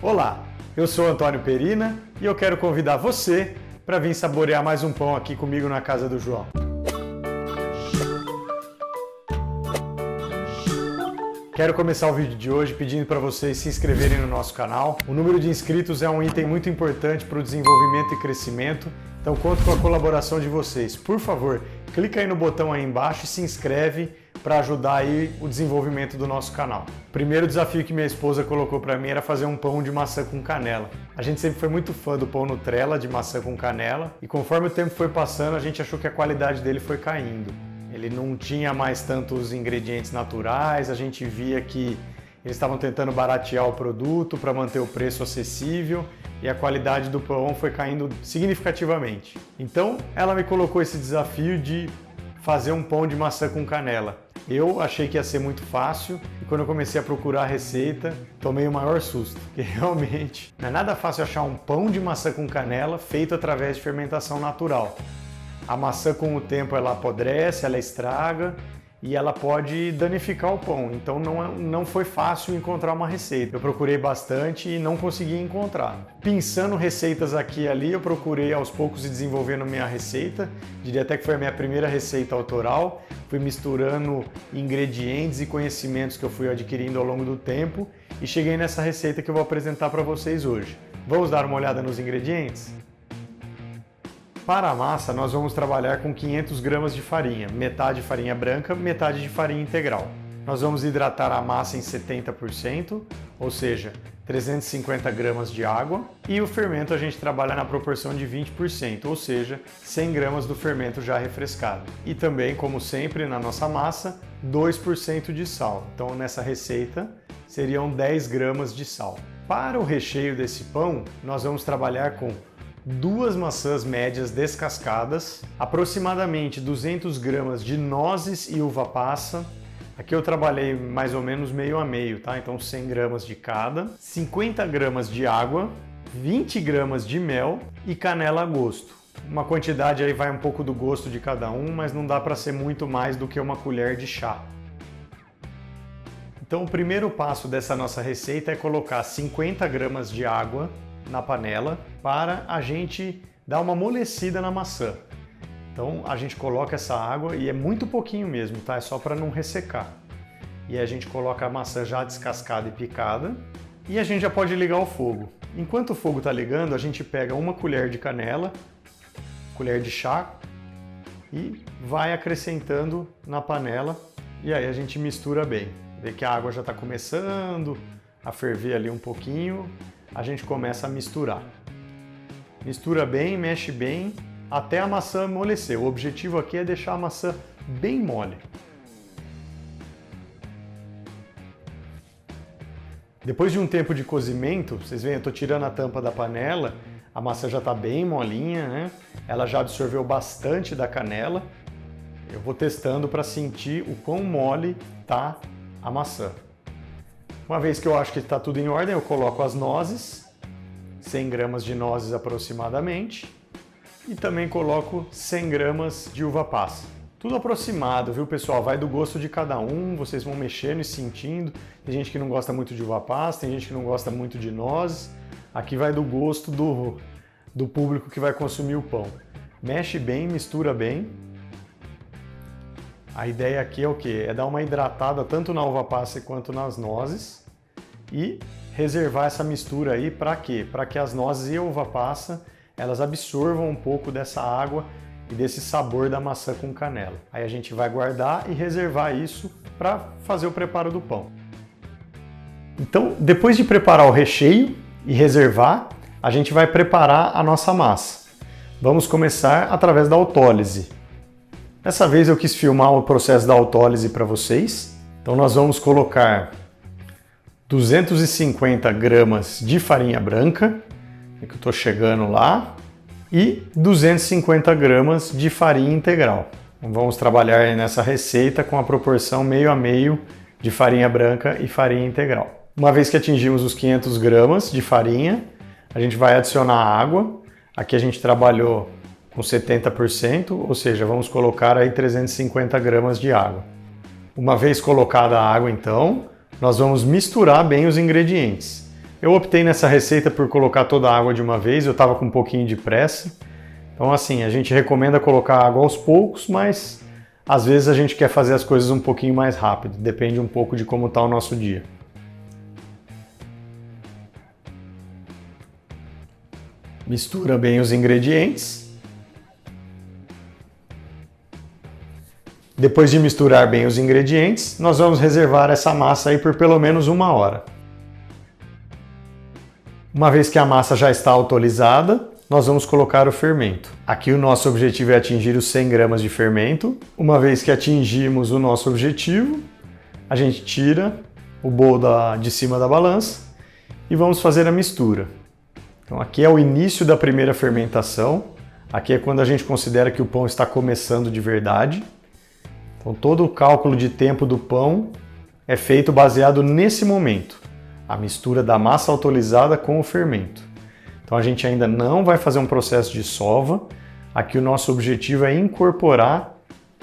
Olá, eu sou Antônio Perina e eu quero convidar você para vir saborear mais um pão aqui comigo na casa do João. Quero começar o vídeo de hoje pedindo para vocês se inscreverem no nosso canal. O número de inscritos é um item muito importante para o desenvolvimento e crescimento, então conto com a colaboração de vocês. Por favor, clica aí no botão aí embaixo e se inscreve para ajudar aí o desenvolvimento do nosso canal. O primeiro desafio que minha esposa colocou para mim era fazer um pão de maçã com canela. A gente sempre foi muito fã do pão Nutella de maçã com canela e conforme o tempo foi passando a gente achou que a qualidade dele foi caindo. Ele não tinha mais tantos ingredientes naturais, a gente via que eles estavam tentando baratear o produto para manter o preço acessível e a qualidade do pão foi caindo significativamente. Então ela me colocou esse desafio de fazer um pão de maçã com canela. Eu achei que ia ser muito fácil e quando eu comecei a procurar a receita, tomei o maior susto, porque realmente não é nada fácil achar um pão de maçã com canela feito através de fermentação natural. A maçã com o tempo ela apodrece, ela estraga e ela pode danificar o pão, então não foi fácil encontrar uma receita. Eu procurei bastante e não consegui encontrar. Pensando receitas aqui e ali, eu procurei aos poucos e desenvolvendo minha receita. Diria até que foi a minha primeira receita autoral. Fui misturando ingredientes e conhecimentos que eu fui adquirindo ao longo do tempo e cheguei nessa receita que eu vou apresentar para vocês hoje. Vamos dar uma olhada nos ingredientes? Para a massa, nós vamos trabalhar com 500 gramas de farinha, metade farinha branca, metade de farinha integral. Nós vamos hidratar a massa em 70%, ou seja, 350 gramas de água, e o fermento a gente trabalha na proporção de 20%, ou seja, 100 gramas do fermento já refrescado. E também, como sempre, na nossa massa, 2% de sal. Então, nessa receita, seriam 10 gramas de sal. Para o recheio desse pão, nós vamos trabalhar com 2 maçãs médias descascadas, aproximadamente 200 gramas de nozes e uva passa. Aqui eu trabalhei mais ou menos meio a meio, tá? Então 100 gramas de cada, 50 gramas de água, 20 gramas de mel e canela a gosto. Uma quantidade aí vai um pouco do gosto de cada um, mas não dá para ser muito mais do que uma colher de chá. Então o primeiro passo dessa nossa receita é colocar 50 gramas de água na panela para a gente dar uma amolecida na maçã. Então a gente coloca essa água e é muito pouquinho mesmo, tá? É só para não ressecar. E a gente coloca a maçã já descascada e picada e a gente já pode ligar o fogo. Enquanto o fogo está ligando, a gente pega uma colher de canela, colher de chá e vai acrescentando na panela e aí a gente mistura bem. Vê que a água já está começando a ferver ali um pouquinho. A gente começa a misturar. Mistura bem, mexe bem, até a maçã amolecer. O objetivo aqui é deixar a maçã bem mole. Depois de um tempo de cozimento, vocês veem, eu estou tirando a tampa da panela, a maçã já está bem molinha, né? Ela já absorveu bastante da canela. Eu vou testando para sentir o quão mole está a maçã. Uma vez que eu acho que está tudo em ordem, eu coloco as nozes, 100 gramas de nozes aproximadamente, e também coloco 100 gramas de uva passa. Tudo aproximado, viu pessoal? Vai do gosto de cada um, vocês vão mexendo e sentindo. Tem gente que não gosta muito de uva passa, tem gente que não gosta muito de nozes. Aqui vai do gosto do público que vai consumir o pão. Mexe bem, mistura bem. A ideia aqui é o quê? É dar uma hidratada tanto na uva passa quanto nas nozes e reservar essa mistura aí para quê? Para que as nozes e a uva passa elas absorvam um pouco dessa água e desse sabor da maçã com canela. Aí a gente vai guardar e reservar isso para fazer o preparo do pão. Então, depois de preparar o recheio e reservar, a gente vai preparar a nossa massa. Vamos começar através da autólise. Dessa vez eu quis filmar o processo da autólise para vocês. Então nós vamos colocar 250 gramas de farinha branca, que eu estou chegando lá, e 250 gramas de farinha integral. Então, vamos trabalhar nessa receita com a proporção meio a meio de farinha branca e farinha integral. Uma vez que atingimos os 500 gramas de farinha, a gente vai adicionar água. Aqui a gente trabalhou com 70%, ou seja, vamos colocar aí 350 gramas de água. Uma vez colocada a água, então, nós vamos misturar bem os ingredientes. Eu optei nessa receita por colocar toda a água de uma vez, eu estava com um pouquinho de pressa. Então assim, a gente recomenda colocar água aos poucos, mas às vezes a gente quer fazer as coisas um pouquinho mais rápido, depende um pouco de como está o nosso dia. Mistura bem os ingredientes. Depois de misturar bem os ingredientes, nós vamos reservar essa massa aí por pelo menos 1 hora. Uma vez que a massa já está autorizada, nós vamos colocar o fermento. Aqui o nosso objetivo é atingir os 100 gramas de fermento. Uma vez que atingimos o nosso objetivo, a gente tira o bowl de cima da balança e vamos fazer a mistura. Então aqui é o início da primeira fermentação. Aqui é quando a gente considera que o pão está começando de verdade. Então todo o cálculo de tempo do pão é feito baseado nesse momento. A mistura da massa autorizada com o fermento. Então a gente ainda não vai fazer um processo de sova. Aqui o nosso objetivo é incorporar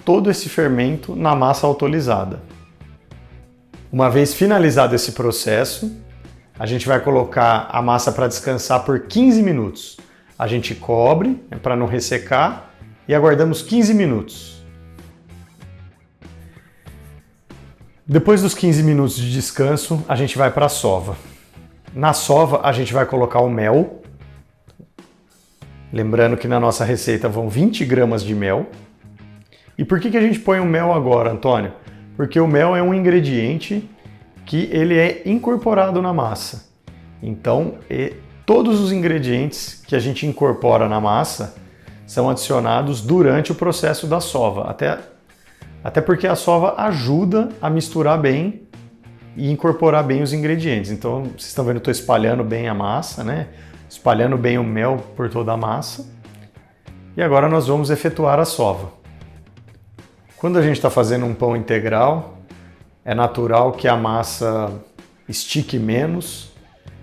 todo esse fermento na massa autorizada. Uma vez finalizado esse processo, a gente vai colocar a massa para descansar por 15 minutos. A gente cobre para não ressecar e aguardamos 15 minutos. Depois dos 15 minutos de descanso, a gente vai para a sova. Na sova, a gente vai colocar o mel. Lembrando que na nossa receita vão 20 gramas de mel. E por que a gente põe o mel agora, Antônio? Porque o mel é um ingrediente que ele é incorporado na massa. Então, todos os ingredientes que a gente incorpora na massa são adicionados durante o processo da sova. Até porque a sova ajuda a misturar bem e incorporar bem os ingredientes. Então, vocês estão vendo, eu estou espalhando bem a massa, né? Espalhando bem o mel por toda a massa. E agora nós vamos efetuar a sova. Quando a gente está fazendo um pão integral, é natural que a massa estique menos.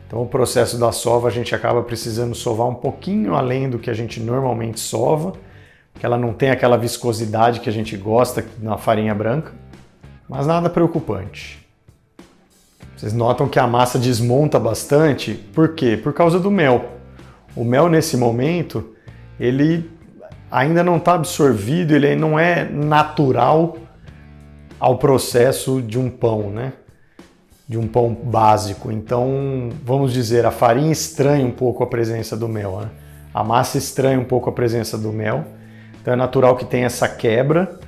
Então, o processo da sova a gente acaba precisando sovar um pouquinho além do que a gente normalmente sova, que ela não tem aquela viscosidade que a gente gosta na farinha branca, mas nada preocupante. Vocês notam que a massa desmonta bastante, por quê? Por causa do mel. O mel nesse momento, ele ainda não está absorvido, ele não é natural ao processo de um pão, né? De um pão básico. Então, vamos dizer, a farinha estranha um pouco a presença do mel, né? A massa estranha um pouco a presença do mel. Então é natural que tenha essa quebra,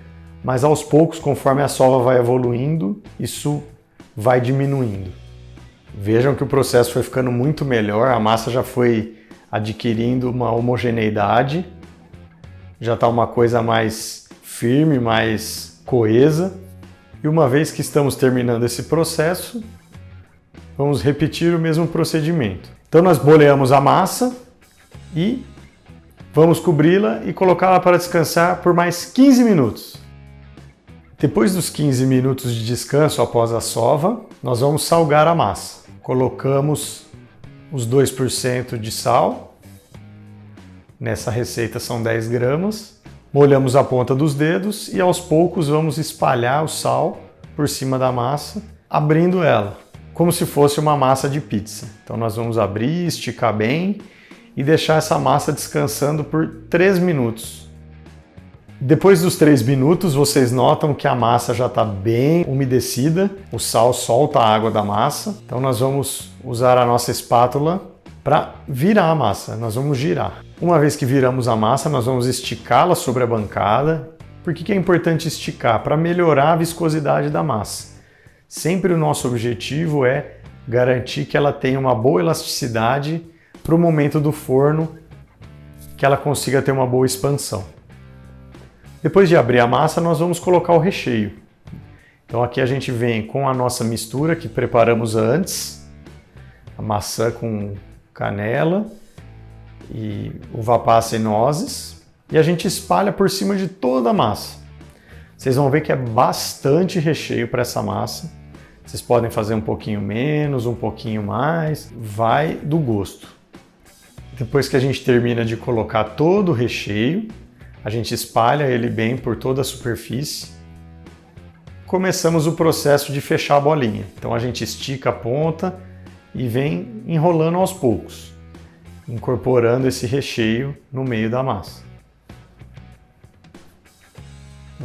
mas aos poucos, conforme a sova vai evoluindo, isso vai diminuindo. Vejam que o processo foi ficando muito melhor, a massa já foi adquirindo uma homogeneidade, já está uma coisa mais firme, mais coesa. E uma vez que estamos terminando esse processo, vamos repetir o mesmo procedimento. Então nós boleamos a massa e vamos cobri-la e colocá-la para descansar por mais 15 minutos. Depois dos 15 minutos de descanso após a sova, nós vamos salgar a massa. Colocamos os 2% de sal. Nessa receita são 10 gramas. Molhamos a ponta dos dedos e aos poucos vamos espalhar o sal por cima da massa, abrindo ela, como se fosse uma massa de pizza. Então nós vamos abrir, esticar bem e deixar essa massa descansando por 3 minutos. Depois dos 3 minutos, vocês notam que a massa já está bem umedecida, o sal solta a água da massa. Então nós vamos usar a nossa espátula para virar a massa, nós vamos girar. Uma vez que viramos a massa, nós vamos esticá-la sobre a bancada. Por que é importante esticar? Para melhorar a viscosidade da massa. Sempre o nosso objetivo é garantir que ela tenha uma boa elasticidade para o momento do forno, que ela consiga ter uma boa expansão. Depois de abrir a massa, nós vamos colocar o recheio. Então aqui a gente vem com a nossa mistura que preparamos antes, a maçã com canela e uva passa e nozes, e a gente espalha por cima de toda a massa. Vocês vão ver que é bastante recheio para essa massa. Vocês podem fazer um pouquinho menos, um pouquinho mais, vai do gosto. Depois que a gente termina de colocar todo o recheio, a gente espalha ele bem por toda a superfície. Começamos o processo de fechar a bolinha. Então a gente estica a ponta e vem enrolando aos poucos, incorporando esse recheio no meio da massa.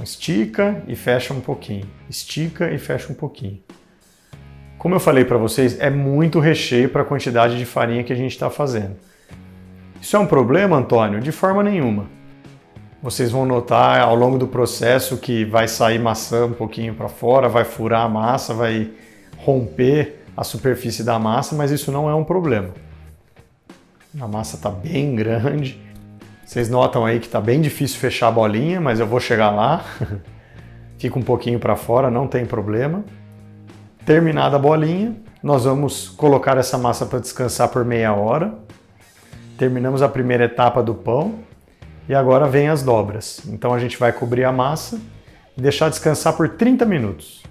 Estica e fecha um pouquinho, estica e fecha um pouquinho. Como eu falei para vocês, é muito recheio para a quantidade de farinha que a gente está fazendo. Isso é um problema, Antônio? De forma nenhuma. Vocês vão notar ao longo do processo que vai sair maçã um pouquinho para fora, vai furar a massa, vai romper a superfície da massa, mas isso não é um problema. A massa está bem grande. Vocês notam aí que está bem difícil fechar a bolinha, mas eu vou chegar lá. Fica um pouquinho para fora, não tem problema. Terminada a bolinha, nós vamos colocar essa massa para descansar por meia hora. Terminamos a primeira etapa do pão e agora vem as dobras. Então a gente vai cobrir a massa e deixar descansar por 30 minutos.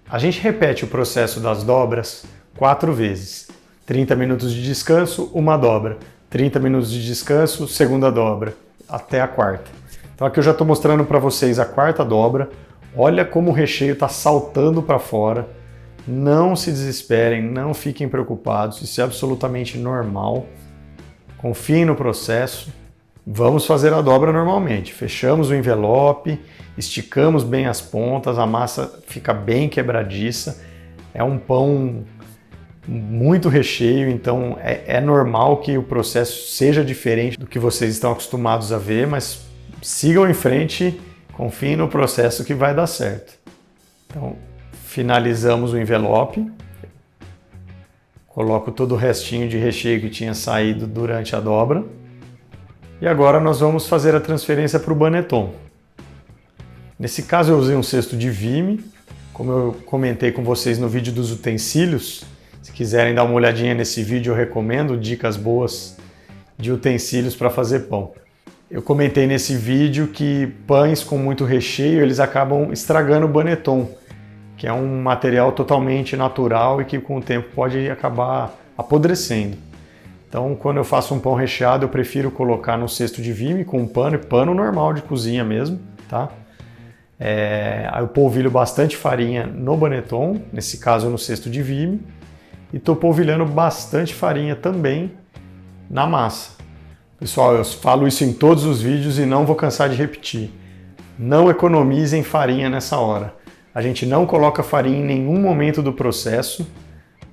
A gente repete o processo das dobras 4 vezes. 30 minutos de descanso, uma dobra. 30 minutos de descanso, segunda dobra, até a quarta. Então aqui eu já estou mostrando para vocês a quarta dobra. Olha como o recheio está saltando para fora. Não se desesperem, não fiquem preocupados, isso é absolutamente normal. Confiem no processo. Vamos fazer a dobra normalmente. Fechamos o envelope, esticamos bem as pontas, a massa fica bem quebradiça. É um pão muito recheio, então é normal que o processo seja diferente do que vocês estão acostumados a ver, mas sigam em frente, confiem no processo que vai dar certo. Então, finalizamos o envelope, coloco todo o restinho de recheio que tinha saído durante a dobra e agora nós vamos fazer a transferência para o Banetton. Nesse caso eu usei um cesto de Vimy, como eu comentei com vocês no vídeo dos utensílios. Se quiserem dar uma olhadinha nesse vídeo, eu recomendo dicas boas de utensílios para fazer pão. Eu comentei nesse vídeo que pães com muito recheio, eles acabam estragando o Banetton, que é um material totalmente natural e que com o tempo pode acabar apodrecendo. Então, quando eu faço um pão recheado, eu prefiro colocar no cesto de Vimy com um pano normal de cozinha mesmo, tá? Aí eu polvilho bastante farinha no Banetton, nesse caso no cesto de Vimy, e estou polvilhando bastante farinha também na massa. Pessoal, eu falo isso em todos os vídeos e não vou cansar de repetir. Não economizem farinha nessa hora. A gente não coloca farinha em nenhum momento do processo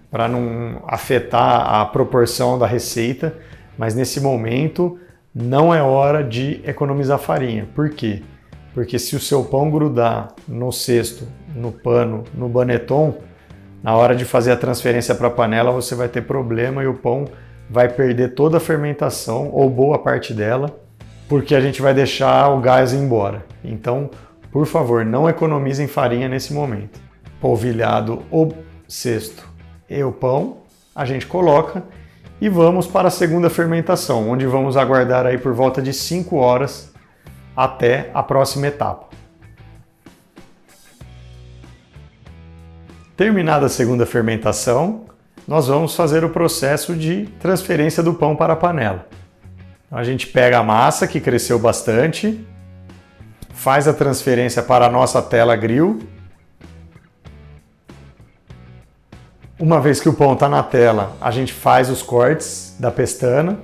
para não afetar a proporção da receita, mas nesse momento não é hora de economizar farinha. Por quê? Porque se o seu pão grudar no cesto, no pano, no Banetton, na hora de fazer a transferência para a panela você vai ter problema e o pão vai perder toda a fermentação ou boa parte dela, porque a gente vai deixar o gás ir embora. Então, por favor, não economizem farinha nesse momento. Polvilhado o cesto e o pão, a gente coloca e vamos para a segunda fermentação, onde vamos aguardar aí por volta de 5 horas até a próxima etapa. Terminada a segunda fermentação, nós vamos fazer o processo de transferência do pão para a panela. Então, a gente pega a massa que cresceu bastante, faz a transferência para a nossa tela grill. Uma vez que o pão está na tela, a gente faz os cortes da pestana.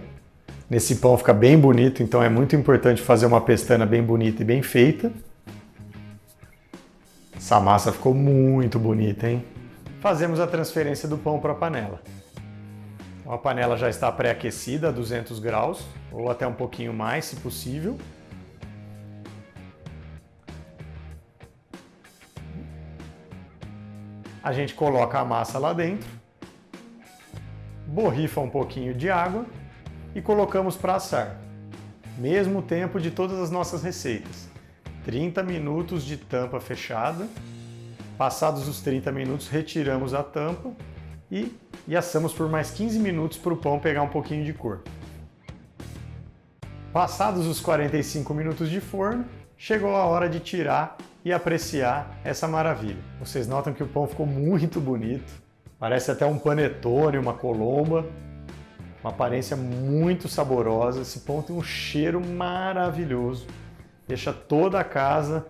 Nesse pão fica bem bonito, então é muito importante fazer uma pestana bem bonita e bem feita. Essa massa ficou muito bonita, hein? Fazemos a transferência do pão para a panela. Então, a panela já está pré-aquecida a 200 graus, ou até um pouquinho mais, se possível. A gente coloca a massa lá dentro, borrifa um pouquinho de água e colocamos para assar. Mesmo tempo de todas as nossas receitas. 30 minutos de tampa fechada. Passados os 30 minutos, retiramos a tampa e assamos por mais 15 minutos para o pão pegar um pouquinho de cor. Passados os 45 minutos de forno, chegou a hora de tirar e apreciar essa maravilha. Vocês notam que o pão ficou muito bonito, parece até um panetone, uma colomba, uma aparência muito saborosa. Esse pão tem um cheiro maravilhoso, deixa toda a casa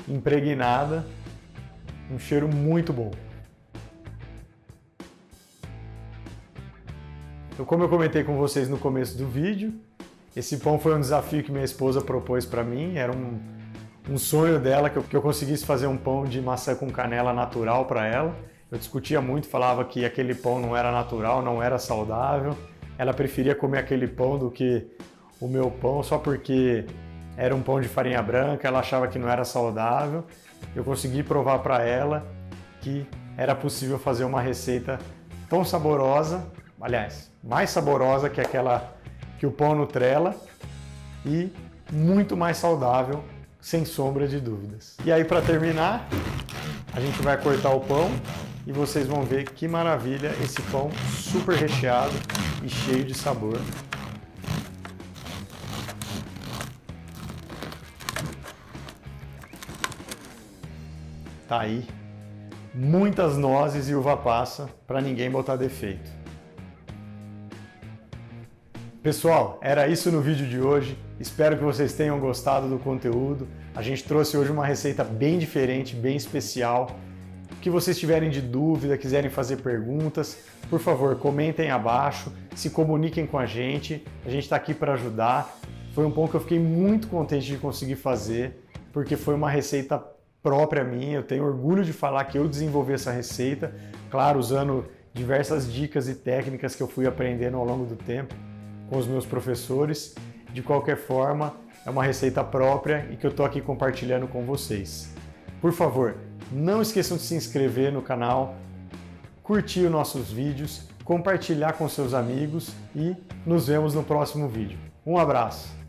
impregnada, um cheiro muito bom. Então, como eu comentei com vocês no começo do vídeo, esse pão foi um desafio que minha esposa propôs para mim, era um sonho dela que eu conseguisse fazer um pão de maçã com canela natural para ela. Eu discutia muito, falava que aquele pão não era natural, não era saudável. Ela preferia comer aquele pão do que o meu pão só porque era um pão de farinha branca, ela achava que não era saudável. Eu consegui provar para ela que era possível fazer uma receita tão saborosa, aliás, mais saborosa que aquela que o pão Nutella e muito mais saudável, sem sombra de dúvidas. E aí, para terminar, a gente vai cortar o pão e vocês vão ver que maravilha esse pão super recheado e cheio de sabor. Tá aí, muitas nozes e uva passa para ninguém botar defeito. Pessoal, era isso no vídeo de hoje. Espero que vocês tenham gostado do conteúdo. A gente trouxe hoje uma receita bem diferente, bem especial. Que vocês tiverem de dúvida, quiserem fazer perguntas, por favor, comentem abaixo, se comuniquem com a gente está aqui para ajudar. Foi um pão que eu fiquei muito contente de conseguir fazer, porque foi uma receita própria minha, eu tenho orgulho de falar que eu desenvolvi essa receita, claro, usando diversas dicas e técnicas que eu fui aprendendo ao longo do tempo com os meus professores. De qualquer forma, é uma receita própria e que eu estou aqui compartilhando com vocês. Por favor, não esqueçam de se inscrever no canal, curtir os nossos vídeos, compartilhar com seus amigos e nos vemos no próximo vídeo. Um abraço!